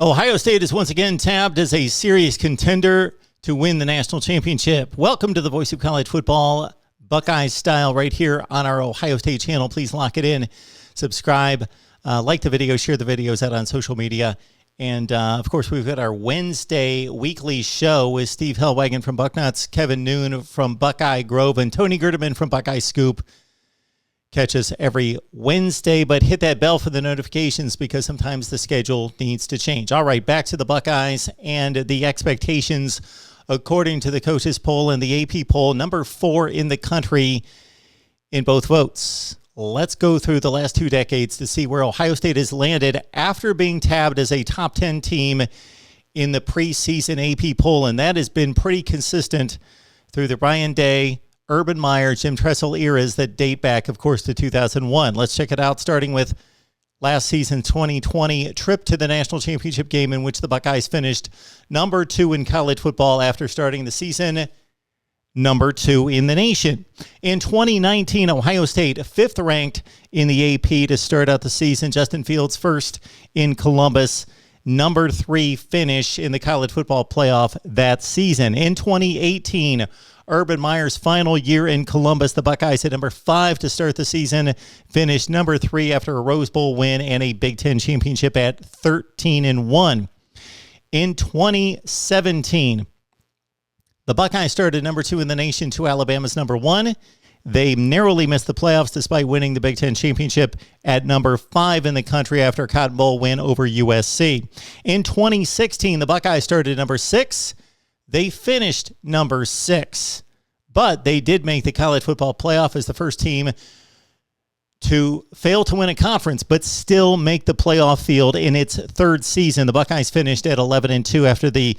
Ohio State is once again tabbed as a serious contender to win the national championship. Welcome to the Voice of College Football, Buckeyes style, right here on our Ohio State channel. Please lock it in, subscribe, like the video, share the videos out on social media. And, of course, we've got our Wednesday weekly show with Steve Hellwagon from Bucknuts, Kevin Noon from Buckeye Grove, and Tony Gerdeman from Buckeye Scoop. Catch us every Wednesday, but hit that bell for the notifications because sometimes the schedule needs to change. All right, back to the Buckeyes and the expectations. According to the coaches poll and the AP poll, number 4 in the country in both votes. Let's go through the last 2 decades to see where Ohio State has landed after being tabbed as a top 10 team in the preseason AP poll, and that has been pretty consistent through the Ryan Day, Urban Meyer, Jim Tressel eras that date back, of course, to 2001. Let's check it out, starting with last season, 2020 trip to the national championship game in which the Buckeyes finished number 2 in college football after starting the season number 2 in the nation. In 2019, Ohio State 5th ranked in the AP to start out the season. Justin Fields first in Columbus. Number 3 finish in the college football playoff that season. In 2018, Urban Meyer's final year in Columbus, the Buckeyes at number 5 to start the season, finished number 3 after a Rose Bowl win and a Big Ten championship at 13-1. In 2017, the Buckeyes started number 2 in the nation to Alabama's number 1. They narrowly missed the playoffs despite winning the Big Ten championship at number 5 in the country after a Cotton Bowl win over USC. In 2016, the Buckeyes started number 6. They finished number 6, but they did make the college football playoff as the first team to fail to win a conference, but still make the playoff field in its 3rd season. The Buckeyes finished at 11-2 after the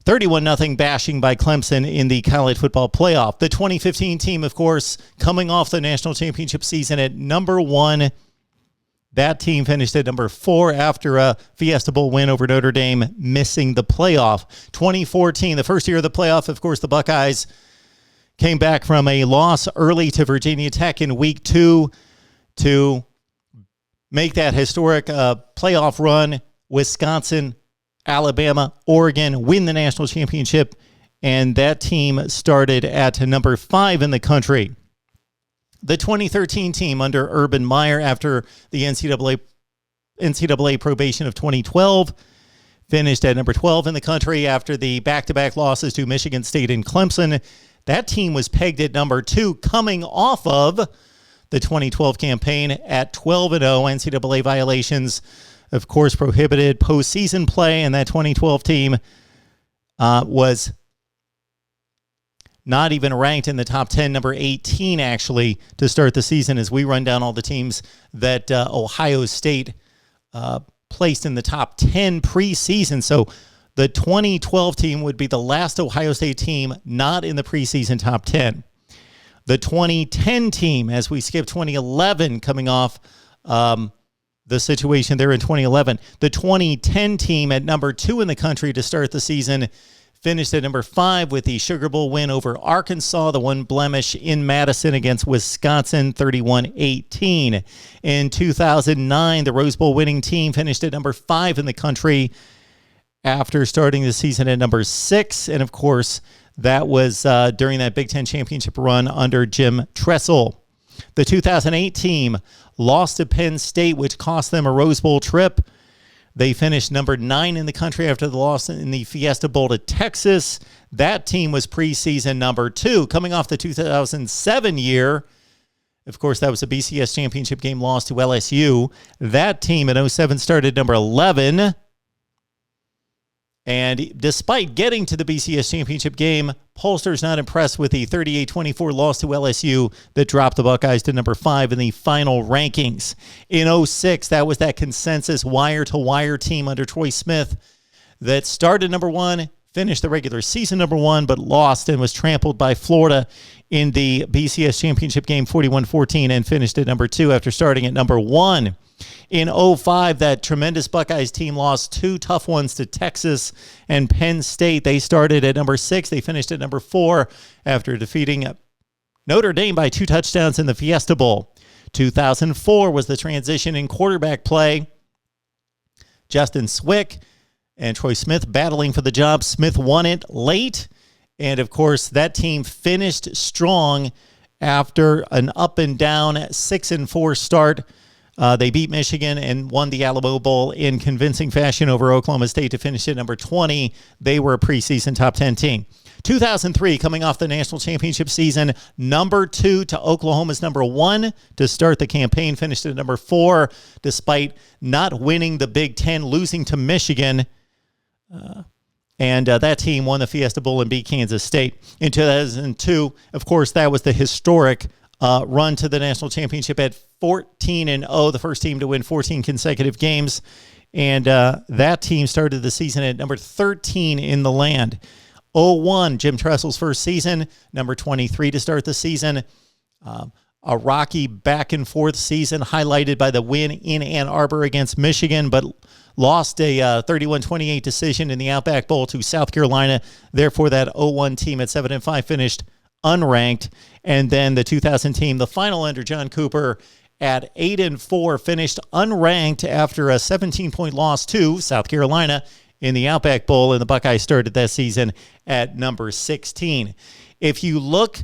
31-0 bashing by Clemson in the college football playoff. The 2015 team, of course, coming off the national championship season at number 1. That team finished at number 4 after a Fiesta Bowl win over Notre Dame, missing the playoff. 2014, the first year of the playoff, of course, the Buckeyes came back from a loss early to Virginia Tech in week 2 to make that historic playoff run. Wisconsin, Alabama, Oregon win the national championship, and that team started at number 5 in the country. The 2013 team under Urban Meyer, after the NCAA probation of 2012, finished at number 12 in the country after the back-to-back losses to Michigan State and Clemson. That team was pegged at number 2, coming off of the 2012 campaign at 12-0. NCAA violations, of course, prohibited postseason play, and that 2012 team was not even ranked in the top 10, number 18, actually, to start the season as we run down all the teams that Ohio State placed in the top 10 preseason. So the 2012 team would be the last Ohio State team not in the preseason top 10. The 2010 team, as we skip 2011, coming off the situation there in 2011, the 2010 team at number 2 in the country to start the season finished at number 5 with the Sugar Bowl win over Arkansas, the one blemish in Madison against Wisconsin, 31-18. In 2009, the Rose Bowl winning team finished at number 5 in the country after starting the season at number 6. And, of course, that was during that Big Ten championship run under Jim Tressel. The 2008 team lost to Penn State, which cost them a Rose Bowl trip. They finished number 9 in the country after the loss in the Fiesta Bowl to Texas. That team was preseason number 2. Coming off the 2007 year, of course, that was a BCS championship game loss to LSU. That team in 2007 started number 11. And despite getting to the BCS championship game, pollsters not impressed with the 38-24 loss to LSU that dropped the Buckeyes to number 5 in the final rankings. In 2006, that was that consensus wire-to-wire team under Troy Smith that started number 1, finished the regular season number 1, but lost and was trampled by Florida in the BCS championship game 41-14 and finished at number 2 after starting at number 1. In 2005, that tremendous Buckeyes team lost 2 tough ones to Texas and Penn State. They started at number 6. They finished at number 4 after defeating Notre Dame by 2 touchdowns in the Fiesta Bowl. 2004 was the transition in quarterback play. Justin Swick and Troy Smith battling for the job. Smith won it late, and of course that team finished strong after an up and down 6-4 start. They beat Michigan and won the Alamo Bowl in convincing fashion over Oklahoma State to finish at number 20. They were a preseason top 10 team. 2003, coming off the national championship season, number 2 to Oklahoma's number 1 to start the campaign, finished at number 4, despite not winning the Big Ten, losing to Michigan. And that team won the Fiesta Bowl and beat Kansas State. In 2002, of course, that was the historic run to the national championship at 14-0, the first team to win 14 consecutive games. And that team started the season at number 13 in the land. 0-1, Jim Tressel's first season, number 23 to start the season. A rocky back-and-forth season highlighted by the win in Ann Arbor against Michigan, but lost a 31-28 decision in the Outback Bowl to South Carolina. Therefore, that 0-1 team at 7-5 finished unranked. And then the 2000 team, the final under John Cooper, at 8-4, finished unranked after a 17-point loss to South Carolina in the Outback Bowl, and the Buckeyes started that season at number 16. If you look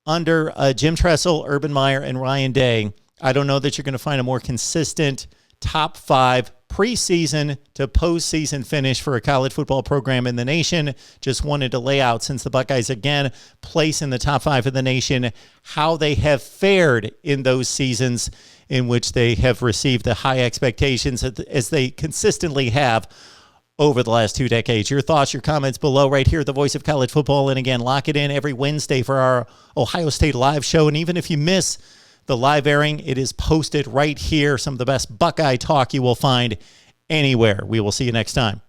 under Jim Tressel, Urban Meyer, and Ryan Day, I don't know that you're going to find a more consistent top 5 preseason to postseason finish for a college football program in the nation. Just wanted to lay out, since the Buckeyes again place in the top 5 of the nation, how they have fared in those seasons in which they have received the high expectations as they consistently have over the last 2 decades. Your thoughts, your comments below right here at the Voice of College Football. And again, lock it in every Wednesday for our Ohio State live show. And even if you miss the live airing, it is posted right here. Some of the best Buckeye talk you will find anywhere. We will see you next time.